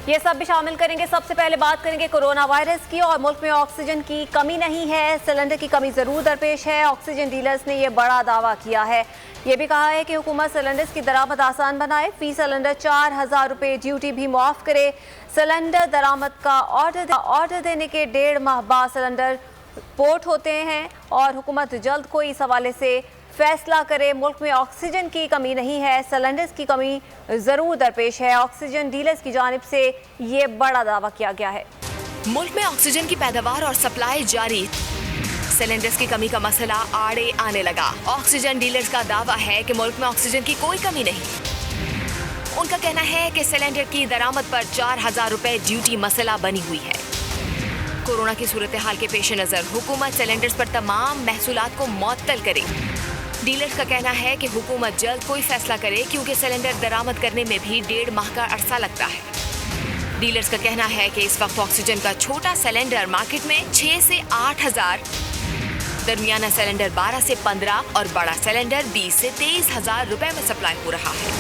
ये सब भी शामिल करेंगे। सबसे पहले बात करेंगे कोरोना वायरस की और मुल्क में ऑक्सीजन की कमी नहीं है, सिलेंडर की कमी जरूर दरपेश है। ऑक्सीजन डीलर्स ने ये बड़ा दावा किया है। ये भी कहा है कि हुकूमत सिलेंडर्स की दरामद आसान बनाए, फी सिलेंडर 4,000 रुपये ड्यूटी भी मुआफ करे। सिलेंडर दरामद का ऑर्डर देने के 1.5 माह बाद सिलेंडर पोर्ट होते हैं और हुकूमत जल्द कोई इस हवाले से फैसला करे। मुल्क में ऑक्सीजन की कमी नहीं है, सिलेंडर्स की कमी जरूर दरपेश है। ऑक्सीजन डीलर्स की जानिब से ये बड़ा दावा किया गया है। मुल्क में ऑक्सीजन की पैदावार और सप्लाई जारी, सिलेंडर्स की कमी का मसला आड़े आने लगा। ऑक्सीजन डीलर्स का दावा है कि मुल्क में ऑक्सीजन की कोई कमी नहीं। उनका कहना है कि सिलेंडर की दरामद पर 4,000 रुपए ड्यूटी मसला बनी हुई है। कोरोना की सूरत हाल के पेश नजर हुकूमत सिलेंडर्स पर तमाम महसूलात को मुअत्तल करे। डीलर्स का कहना है कि हुकूमत जल्द कोई फैसला करे क्योंकि सिलेंडर दरामद करने में भी 1.5 माह का अरसा लगता है। डीलर्स का कहना है कि इस वक्त ऑक्सीजन का छोटा सिलेंडर मार्केट में 6 से 8,000, दरमियाना सिलेंडर 12 से 15 और बड़ा सिलेंडर 20 से 23,000 रुपए में सप्लाई हो रहा है।